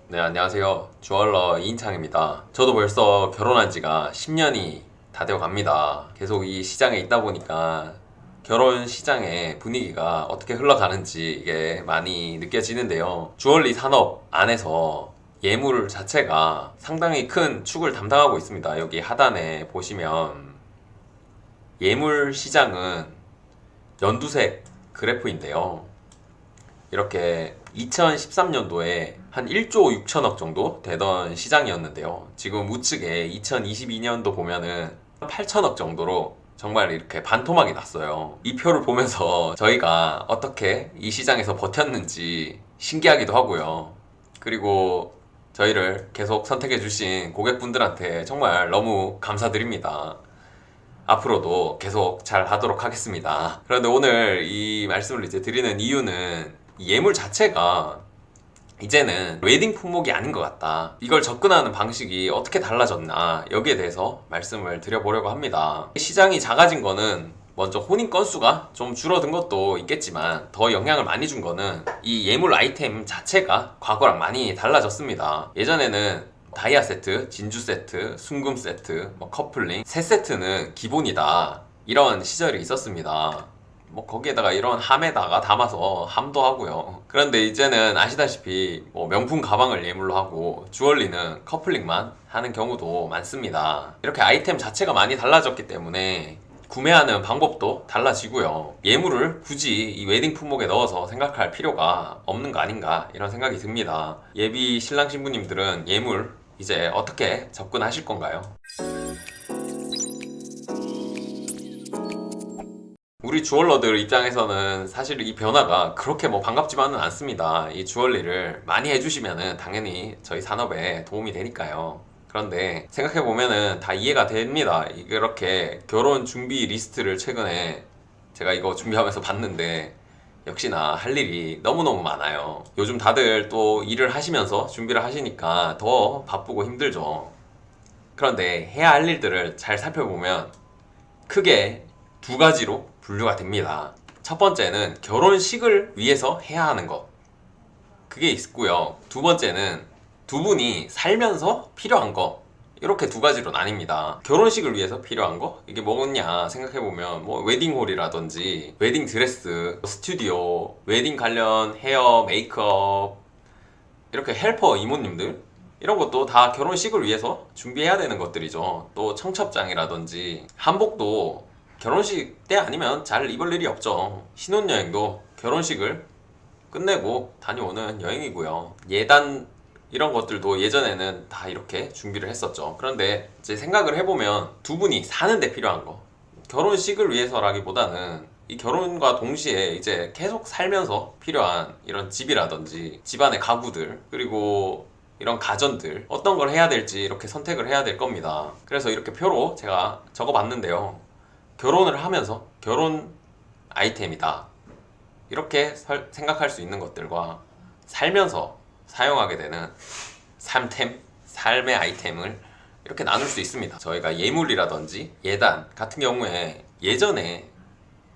네, 안녕하세요. 주얼러 이인창입니다. 저도 벌써 결혼한 지가 10년이 다 되어 갑니다. 계속 이 시장에 있다 보니까 결혼 시장의 분위기가 어떻게 흘러가는지 이게 많이 느껴지는데요. 주얼리 산업 안에서 예물 자체가 상당히 큰 축을 담당하고 있습니다. 여기 하단에 보시면 예물 시장은 연두색 그래프인데요. 이렇게 2013년도에 한 1조 6천억 정도 되던 시장이었는데요. 지금 우측에 2022년도 보면은 8천억 정도로 정말 이렇게 반토막이 났어요. 이 표를 보면서 저희가 어떻게 이 시장에서 버텼는지 신기하기도 하고요. 그리고 저희를 계속 선택해주신 고객분들한테 정말 너무 감사드립니다. 앞으로도 계속 잘 하도록 하겠습니다. 그런데 오늘 이 말씀을 이제 드리는 이유는 이 예물 자체가 이제는 웨딩 품목이 아닌 것 같다. 이걸 접근하는 방식이 어떻게 달라졌나 여기에 대해서 말씀을 드려보려고 합니다. 시장이 작아진 거는 먼저 혼인 건수가 좀 줄어든 것도 있겠지만 더 영향을 많이 준 거는 이 예물 아이템 자체가 과거랑 많이 달라졌습니다. 예전에는 다이아 세트, 진주 세트, 순금 세트, 커플링 세 세트는 기본이다. 이런 시절이 있었습니다. 거기에다가 이런 함에다가 담아서 함도 하고요. 그런데 이제는 아시다시피 명품 가방을 예물로 하고 주얼리는 커플링만 하는 경우도 많습니다. 이렇게 아이템 자체가 많이 달라졌기 때문에 구매하는 방법도 달라지고요. 예물을 굳이 이 웨딩 품목에 넣어서 생각할 필요가 없는 거 아닌가 이런 생각이 듭니다. 예비 신랑 신부님들은 예물 이제 어떻게 접근하실 건가요? 우리 주얼러들 입장에서는 사실 이 변화가 그렇게 반갑지만은 않습니다. 이 주얼리를 많이 해주시면은 당연히 저희 산업에 도움이 되니까요. 그런데 생각해보면은 다 이해가 됩니다. 이렇게 결혼 준비 리스트를 최근에 제가 이거 준비하면서 봤는데 역시나 할 일이 너무너무 많아요. 요즘 다들 또 일을 하시면서 준비를 하시니까 더 바쁘고 힘들죠. 그런데 해야 할 일들을 잘 살펴보면 크게 두 가지로 분류가 됩니다. 첫 번째는 결혼식을 위해서 해야 하는 것. 그게 있고요. 두 번째는 두 분이 살면서 필요한 거. 이렇게 두 가지로 나뉩니다. 결혼식을 위해서 필요한 거? 이게 뭐겠냐 생각해보면 웨딩홀이라든지 웨딩 드레스, 스튜디오, 웨딩 관련 헤어, 메이크업 이렇게 헬퍼 이모님들 이런 것도 다 결혼식을 위해서 준비해야 되는 것들이죠. 또 청첩장이라든지 한복도 결혼식 때 아니면 잘 입을 일이 없죠. 신혼여행도 결혼식을 끝내고 다녀오는 여행이고요. 예단 이런 것들도 예전에는 다 이렇게 준비를 했었죠. 그런데 이제 생각을 해보면 두 분이 사는데 필요한 거 결혼식을 위해서라기보다는 이 결혼과 동시에 이제 계속 살면서 필요한 이런 집이라든지 집안의 가구들 그리고 이런 가전들 어떤 걸 해야 될지 이렇게 선택을 해야 될 겁니다. 그래서 이렇게 표로 제가 적어 봤는데요. 결혼을 하면서 결혼 아이템이다. 이렇게 생각할 수 있는 것들과 살면서 사용하게 되는 삶템, 삶의 아이템을 이렇게 나눌 수 있습니다. 저희가 예물이라든지 예단 같은 경우에 예전에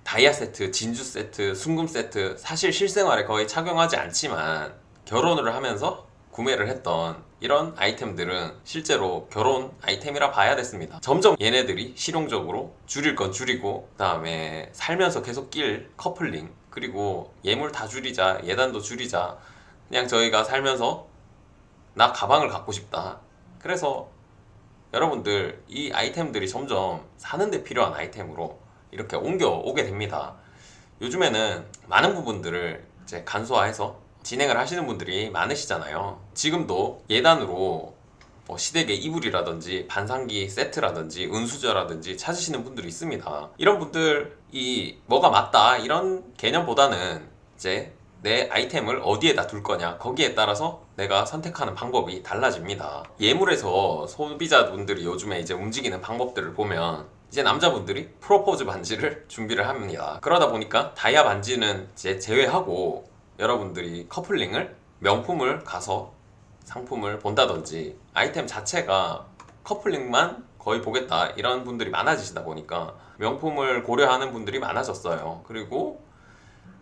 다이아 세트, 진주 세트, 순금 세트 사실 실생활에 거의 착용하지 않지만 결혼을 하면서 구매를 했던 이런 아이템들은 실제로 결혼 아이템이라 봐야 됐습니다. 점점 얘네들이 실용적으로 줄일 건 줄이고 그 다음에 살면서 계속 낄 커플링 그리고 예물 다 줄이자 예단도 줄이자 그냥 저희가 살면서 나 가방을 갖고 싶다. 그래서 여러분들 이 아이템들이 점점 사는데 필요한 아이템으로 이렇게 옮겨오게 됩니다. 요즘에는 많은 부분들을 이제 간소화해서 진행을 하시는 분들이 많으시잖아요. 지금도 예단으로 시댁의 이불이라든지 반상기 세트라든지 은수저라든지 찾으시는 분들이 있습니다. 이런 분들이 뭐가 맞다 이런 개념보다는 이제 내 아이템을 어디에다 둘 거냐 거기에 따라서 내가 선택하는 방법이 달라집니다. 예물에서 소비자분들이 요즘에 이제 움직이는 방법들을 보면 이제 남자분들이 프로포즈 반지를 준비를 합니다. 그러다 보니까 다이아 반지는 이제 제외하고 여러분들이 커플링을 명품을 가서 상품을 본다든지 아이템 자체가 커플링만 거의 보겠다 이런 분들이 많아지시다 보니까 명품을 고려하는 분들이 많아졌어요. 그리고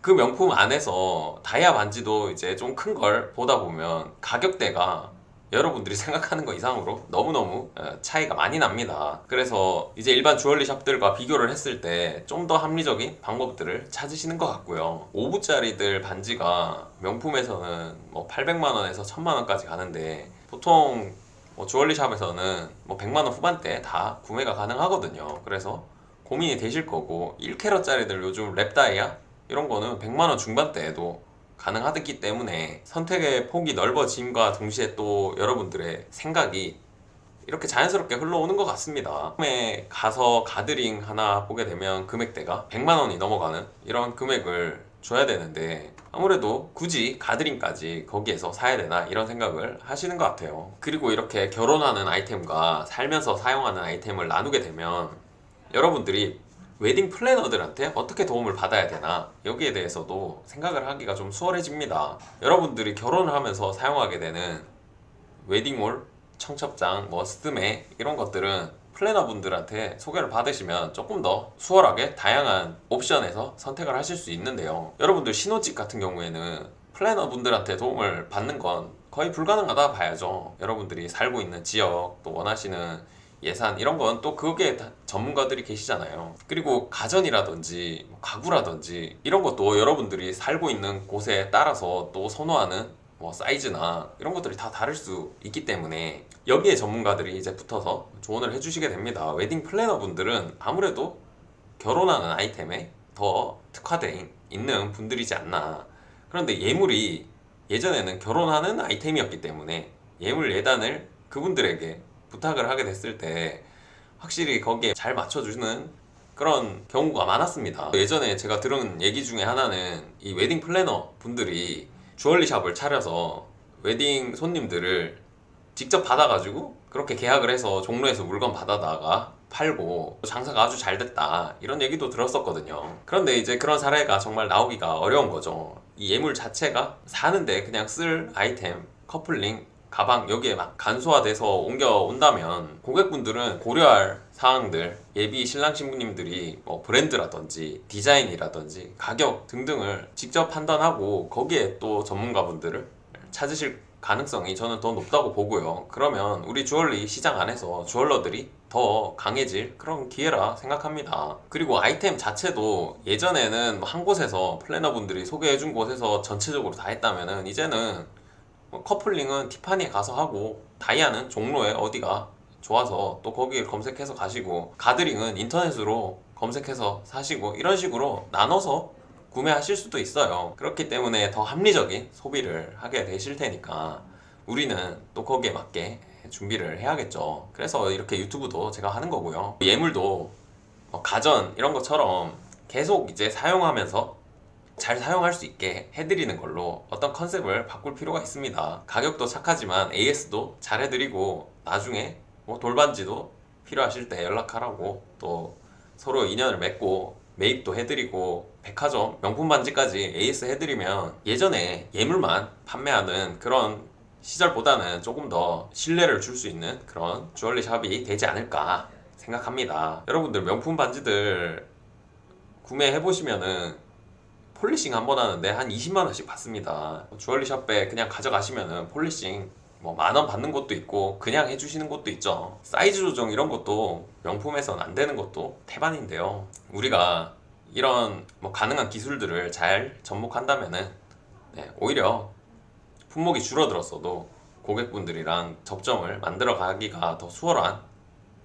그 명품 안에서 다이아 반지도 이제 좀 큰 걸 보다 보면 가격대가 여러분들이 생각하는 것 이상으로 너무너무 차이가 많이 납니다. 그래서 이제 일반 주얼리 샵들과 비교를 했을 때 좀 더 합리적인 방법들을 찾으시는 것 같고요. 5부짜리들 반지가 명품에서는 뭐 800만 원에서 1000만 원까지 가는데 보통 뭐 주얼리 샵에서는 뭐 100만 원 후반대 다 구매가 가능하거든요. 그래서 고민이 되실 거고 1캐럿짜리들 요즘 랩다이아 이런 거는 100만 원 중반대에도 가능하기 때문에 선택의 폭이 넓어짐과 동시에 또 여러분들의 생각이 이렇게 자연스럽게 흘러오는 것 같습니다. 처음에 가서 가드링 하나 보게 되면 금액대가 100만 원이 넘어가는 이런 금액을 줘야 되는데 아무래도 굳이 가드링까지 거기에서 사야 되나 이런 생각을 하시는 것 같아요. 그리고 이렇게 결혼하는 아이템과 살면서 사용하는 아이템을 나누게 되면 여러분들이 웨딩 플래너들한테 어떻게 도움을 받아야 되나 여기에 대해서도 생각을 하기가 좀 수월해집니다. 여러분들이 결혼을 하면서 사용하게 되는 웨딩홀, 청첩장, 뭐 스드메 이런 것들은 플래너 분들한테 소개를 받으시면 조금 더 수월하게 다양한 옵션에서 선택을 하실 수 있는데요. 여러분들 신혼집 같은 경우에는 플래너 분들한테 도움을 받는 건 거의 불가능하다 봐야죠. 여러분들이 살고 있는 지역, 또 원하시는 예산 이런 건 또 그게 다 전문가들이 계시잖아요. 그리고 가전이라든지 뭐 가구라든지 이런 것도 여러분들이 살고 있는 곳에 따라서 또 선호하는 뭐 사이즈나 이런 것들이 다 다를 수 있기 때문에 여기에 전문가들이 이제 붙어서 조언을 해주시게 됩니다. 웨딩 플래너 분들은 아무래도 결혼하는 아이템에 더 특화되어 있는 분들이지 않나. 그런데 예물이 예전에는 결혼하는 아이템이었기 때문에 예물 예단을 그분들에게 부탁을 하게 됐을 때 확실히 거기에 잘 맞춰주는 그런 경우가 많았습니다. 예전에 제가 들은 얘기 중에 하나는 이 웨딩 플래너 분들이 주얼리 샵을 차려서 웨딩 손님들을 직접 받아가지고 그렇게 계약을 해서 종로에서 물건 받아다가 팔고 장사가 아주 잘 됐다 이런 얘기도 들었었거든요. 그런데 이제 그런 사례가 정말 나오기가 어려운 거죠. 이 예물 자체가 사는데 그냥 쓸 아이템, 커플링, 가방 여기에 막 간소화돼서 옮겨온다면 고객분들은 고려할 사항들, 예비 신랑 신부님들이 뭐 브랜드라든지 디자인이라든지 가격 등등을 직접 판단하고 거기에 또 전문가분들을 찾으실 가능성이 저는 더 높다고 보고요. 그러면 우리 주얼리 시장 안에서 주얼러들이 더 강해질 그런 기회라 생각합니다. 그리고 아이템 자체도 예전에는 한 곳에서 플래너분들이 소개해준 곳에서 전체적으로 다 했다면은 이제는 커플링은 티파니에 가서 하고 다이아는 종로에 어디가 좋아서 또 거기 검색해서 가시고 가드링은 인터넷으로 검색해서 사시고 이런 식으로 나눠서 구매하실 수도 있어요. 그렇기 때문에 더 합리적인 소비를 하게 되실 테니까 우리는 또 거기에 맞게 준비를 해야겠죠. 그래서 이렇게 유튜브도 제가 하는 거고요. 예물도 가전 이런 것처럼 계속 이제 사용하면서 잘 사용할 수 있게 해드리는 걸로 어떤 컨셉을 바꿀 필요가 있습니다. 가격도 착하지만 AS도 잘 해드리고 나중에 뭐 돌반지도 필요하실 때 연락하라고 또 서로 인연을 맺고 매입도 해드리고 백화점 명품 반지까지 AS 해드리면 예전에 예물만 판매하는 그런 시절보다는 조금 더 신뢰를 줄 수 있는 그런 주얼리 샵이 되지 않을까 생각합니다. 여러분들 명품 반지들 구매해보시면은 폴리싱 한 번 하는데 한 20만 원씩 받습니다. 주얼리 샵에 그냥 가져가시면은 폴리싱 뭐 만 원 받는 것도 있고 그냥 해주시는 것도 있죠. 사이즈 조정 이런 것도 명품에선 안 되는 것도 태반인데요. 우리가 이런 뭐 가능한 기술들을 잘 접목한다면은 오히려 품목이 줄어들었어도 고객분들이랑 접점을 만들어 가기가 더 수월한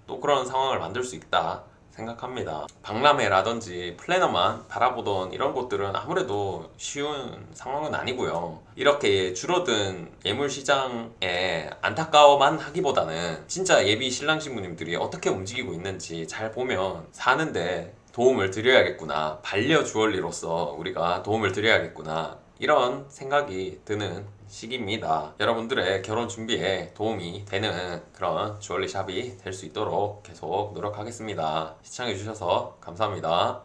또 그런 상황을 만들 수 있다 생각합니다. 박람회라든지 플래너만 바라보던 이런 곳들은 아무래도 쉬운 상황은 아니고요. 이렇게 줄어든 예물 시장에 안타까워만 하기보다는 진짜 예비 신랑 신부님들이 어떻게 움직이고 있는지 잘 보면 사는데 도움을 드려야겠구나. 반려 주얼리로서 우리가 도움을 드려야겠구나. 이런 생각이 드는 시기입니다. 여러분들의 결혼 준비에 도움이 되는 그런 주얼리 샵이 될 수 있도록 계속 노력하겠습니다. 시청해주셔서 감사합니다.